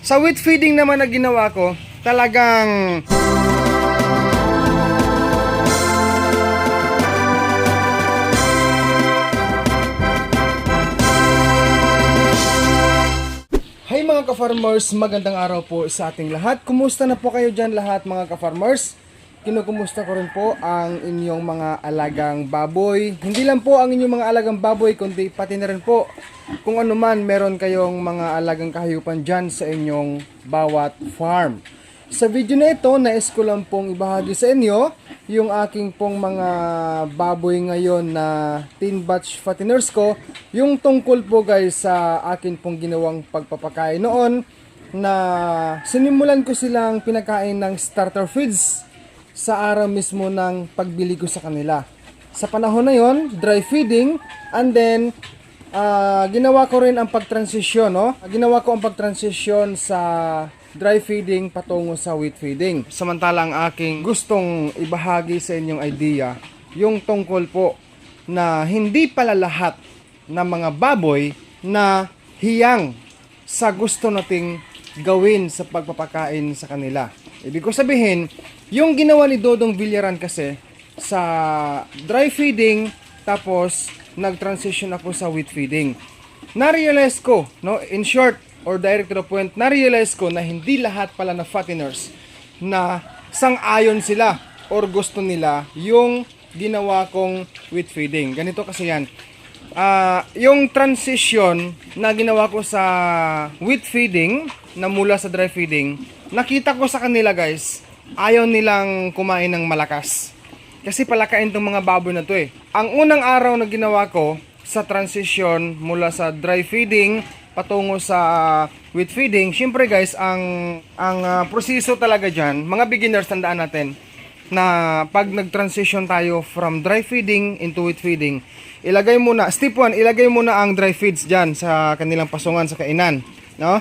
Sa wheat feeding naman na ginawa ko, talagang Hey mga ka-farmers, magandang araw po sa ating lahat. Kumusta na po kayo dyan lahat mga ka-farmers? Kinukumusta ko rin po ang inyong mga alagang baboy. Hindi lang po ang inyong mga alagang baboy, kundi pati na rin po kung ano man meron kayong mga alagang kahayupan dyan sa inyong bawat farm. Sa video na ito, nais ko lang pong ibahagi sa inyo yung aking pong mga baboy ngayon na teen batch fatteners ko. Yung tungkol po guys sa akin pong ginawang pagpapakain noon na sinimulan ko silang pinakain ng starter feeds sa araw mismo ng pagbili ko sa kanila. Sa panahon na yon, dry feeding, and then ginawa ko rin ang pagtransition, no? Ginawa ko ang pagtransition sa dry feeding patungo sa wheat feeding. Samantalang aking gustong ibahagi sa inyong idea, yung tungkol po na hindi pala lahat ng mga baboy na hiyang sa gusto nating gawin sa pagpapakain sa kanila. Ibig ko sabihin, yung ginawa ni Dodong Villaran kasi sa dry feeding, tapos nag-transition ako sa wheat feeding. Na-realize ko, no, in short, or direct to the point, na-realize ko na hindi lahat pala na fatteners na sang-ayon sila or gusto nila yung ginawa kong wheat feeding. Ganito kasi yan. Yung transition na ginawa ko sa wheat feeding na mula sa dry feeding, nakita ko sa kanila guys, ayaw nilang kumain ng malakas. Kasi palakain tong mga baboy na to eh. Ang unang araw na ginawa ko sa transition mula sa dry feeding patungo sa wheat feeding, syempre guys, ang proseso talaga dyan, mga beginners, tandaan natin na pag nag-transition tayo from dry feeding into wheat feeding, ilagay muna, step 1, ilagay muna ang dry feeds dyan sa kanilang pasungan sa kainan, no?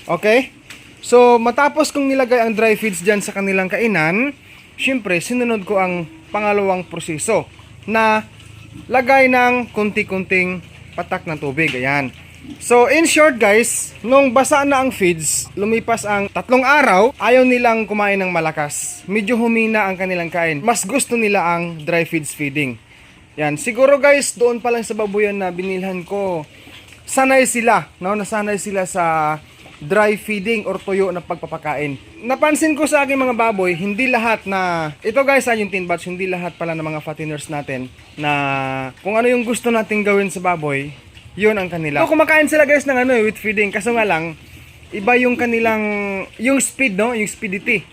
Okay? So, matapos kong nilagay ang dry feeds dyan sa kanilang kainan, syempre, sinunod ko ang pangalawang proseso na lagay ng kunti-kunting patak ng tubig, ayan. So, in short guys, nung basa na ang feeds, lumipas ang 3 araw, ayaw nilang kumain ng malakas. Medyo humina ang kanilang kain. Mas gusto nila ang dry feeds feeding. Yan, siguro guys, doon pa lang sa babuyan na binilhan ko, sanay sila, no? Nasanay sila sa dry feeding or tuyo na pagpapakain. Napansin ko sa aking mga baboy, hindi lahat na, ito guys yung teen batch, hindi lahat pala ng mga fatteners natin na kung ano yung gusto nating gawin sa baboy, yun ang kanila. So, kumakain sila guys ng wheat feeding. Kaso nga lang, iba yung kanilang, yung speed, no? Yung speedity.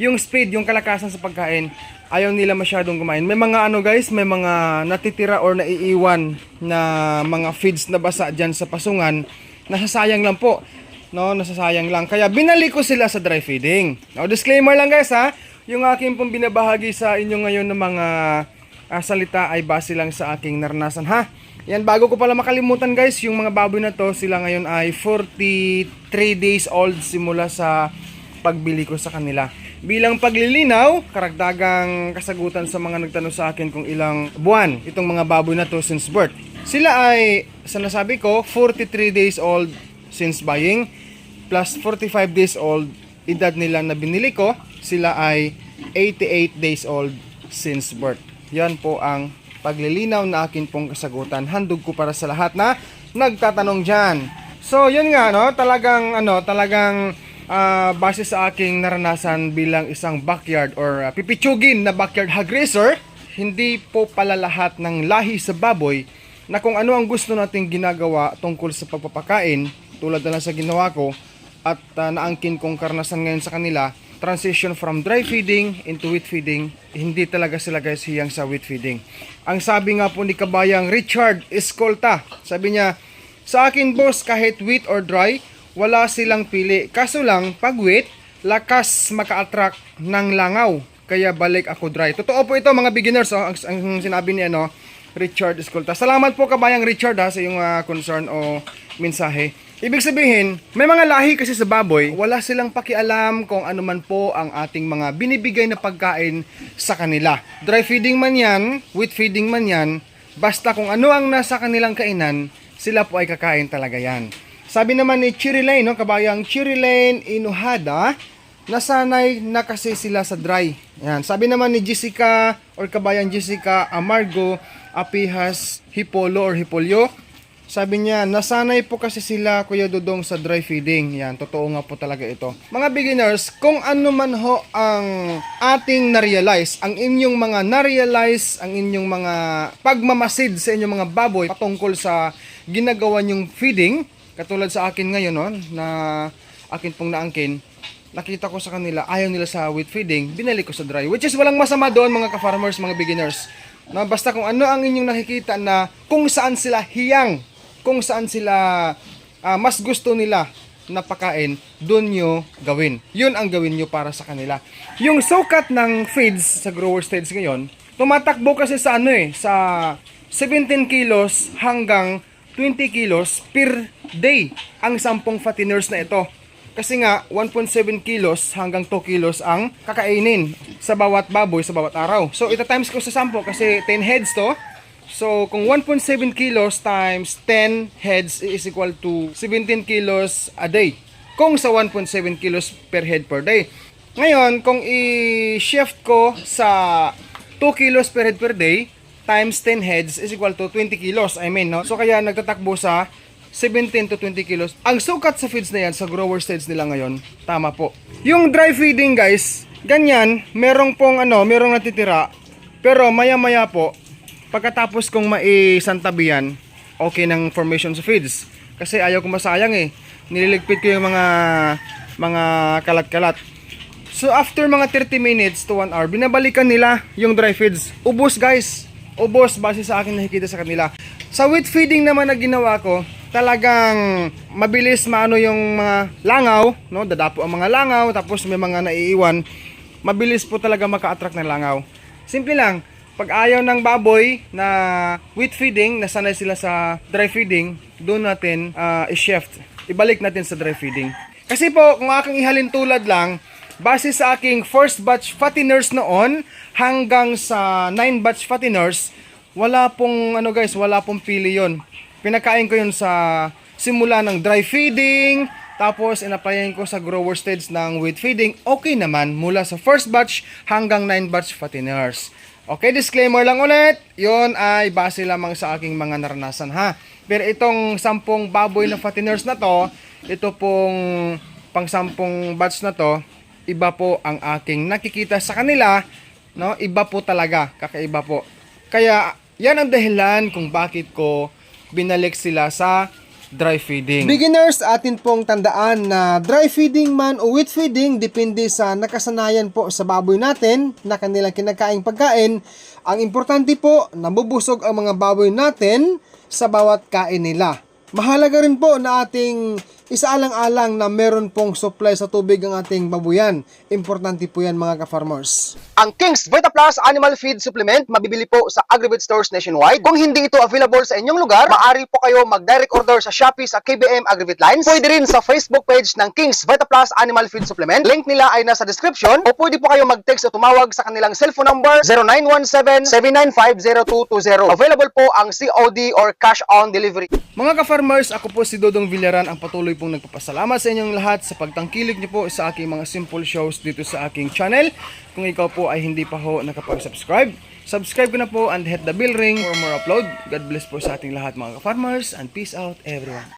Yung speed, yung kalakasan sa pagkain, ayaw nila masyadong kumain. May mga guys, may mga natitira or naiiwan na mga feeds na basa dyan sa pasungan. Nasasayang lang po. No, nasasayang lang. Kaya binalik ko sila sa dry feeding. Now, disclaimer lang guys ha. Yung aking pong binabahagi sa inyo ngayon ng mga salita ay base lang sa aking naranasan ha. Yan, bago ko pala makalimutan guys, yung mga baboy na to, sila ngayon ay 43 days old simula sa pagbili ko sa kanila. Bilang paglilinaw, karagdagang kasagutan sa mga nagtanong sa akin kung ilang buwan itong mga baboy na to since birth. Sila ay, sa nasabi ko, 43 days old since buying, plus 45 days old edad nila na binili ko, sila ay 88 days old since birth. Yan po ang paglilinaw na akin pong kasagutan. Handog ko para sa lahat na nagtatanong dyan. So, yun nga, no? Talagang base sa aking naranasan bilang isang backyard or pipitsugin na backyard hog raiser, hindi po pala lahat ng lahi sa baboy na kung ano ang gusto nating ginagawa tungkol sa pagpapakain, tulad na lang sa ginawa ko at naangkin kong karanasan ngayon sa kanila, transition from dry feeding into wheat feeding, hindi talaga sila guys hiyang sa wheat feeding. Ang sabi nga po ni kabayang Richard Escolta, sabi niya, sa akin boss, kahit wheat or dry, wala silang pili. Kaso lang, pag wheat, lakas maka-attract ng langaw. Kaya balik ako dry. Totoo po ito mga beginners, ang sinabi ni Richard Escolta. Salamat po kabayang Richard sa iyong concern o mensahe. Ibig sabihin, may mga lahi kasi sa baboy, wala silang pakialam kung ano man po ang ating mga binibigay na pagkain sa kanila. Dry feeding man yan, wheat feeding man yan, basta kung ano ang nasa kanilang kainan, sila po ay kakain talaga yan. Sabi naman ni Chirilane, no, kabayang Chirilane Inuhada, nasanay na kasi sila sa dry. Yan. Sabi naman ni Jessica or kabayang Jessica Amargo Apihas Hipolo or Hipolyo, sabi niya, nasanay po kasi sila, Kuya Dudong, sa dry feeding. Yan, totoo nga po talaga ito. Mga beginners, kung ano man ho ang ating na-realize, ang inyong mga na-realize, ang inyong mga pagmamasid sa inyong mga baboy patungkol sa ginagawa nyong feeding, katulad sa akin ngayon, no, na akin pong naangkin, nakita ko sa kanila, ayaw nila sa wheat feeding, binalik ko sa dry. Which is walang masama doon, mga ka-farmers, mga beginners. No, basta kung ano ang inyong nakikita na kung saan sila hiyang, kung saan sila mas gusto nila na pakain, doon nyo gawin. Yun ang gawin nyo para sa kanila. Yung sukat ng feeds sa grower stage ngayon, tumatakbo kasi sa sa 17 kilos hanggang 20 kilos per day ang 10 fatteners na ito. Kasi nga, 1.7 kilos hanggang 2 kilos ang kakainin sa bawat baboy sa bawat araw. So, ita times ko sa 10 kasi 10 heads to. So, kung 1.7 kilos times 10 heads is equal to 17 kilos a day. Kung sa 1.7 kilos per head per day. Ngayon, kung i-shift ko sa 2 kilos per head per day times 10 heads is equal to 20 kilos. No? So, kaya nagtatakbo sa 17 to 20 kilos. Ang sukat sa feeds na yan, sa grower stage nila ngayon, tama po. Yung dry feeding guys, ganyan, merong natitira. Pero maya-maya po, pagkatapos kong maisantabi yan, okay ng formation sa feeds. Kasi ayaw ko masayang Nililigpit ko yung mga kalat-kalat. So after mga 30 minutes to 1 hour, binabalikan nila yung dry feeds. Ubos guys. Ubos base sa akin nakikita sa kanila. Sa wheat feeding naman na ginawa ko, talagang mabilis maano yung mga langaw, no? Dadapo ang mga langaw, tapos may mga naiiwan. Mabilis po talaga maka-attract ng langaw. Simple lang. Pag ayaw ng baboy na wheat feeding, nasanay sila sa dry feeding, doon natin i-shift. Ibalik natin sa dry feeding. Kasi po, kung aking ihalin tulad lang, base sa aking first batch fatteners noon hanggang sa 9 batch fatteners, wala pong wala pong pili yon. Pinakain ko yun sa simula ng dry feeding, tapos inapayan ko sa grower stage ng wheat feeding. Okay naman mula sa first batch hanggang 9 batch fatteners. Okay, disclaimer lang ulit, yon ay base lamang sa aking mga naranasan ha. Pero itong 10 baboy na fatteners na to, ito pong pang 10 batch na to, iba po ang aking nakikita sa kanila, no? Iba po talaga, kakaiba po. Kaya yan ang dahilan kung bakit ko binalik sila sa dry feeding. Beginners, atin pong tandaan na dry feeding man o wheat feeding, depende sa nakasanayan po sa baboy natin na kanilang kinakaing pagkain. Ang importante po, nabubusog ang mga baboy natin sa bawat kain nila. Mahalaga rin po na ating isaalang-alang na meron pong supply sa tubig ang ating babuyan. Importante po yan mga ka-farmers. Ang King's Vita Plus Animal Feed Supplement mabibili po sa Agribit Stores nationwide. Kung hindi ito available sa inyong lugar, maaari po kayo mag-direct order sa Shopee sa KBM Agribit Lines. Pwede rin sa Facebook page ng King's Vita Plus Animal Feed Supplement. Link nila ay nasa description. O pwede po kayo mag-text o tumawag sa kanilang cellphone number 0917-795-0220. Available po ang COD or cash on delivery. Mga ka-farmers, ako po si Dodong Villaran, ang patuloy pong nagpapasalamat sa inyong lahat sa pagtangkilik niyo po sa aking mga simple shows dito sa aking channel. Kung ikaw po ay hindi pa ho nakapag-subscribe, subscribe ko na po and hit the bell ring for more upload. God bless po sa ating lahat mga ka-farmers and peace out everyone.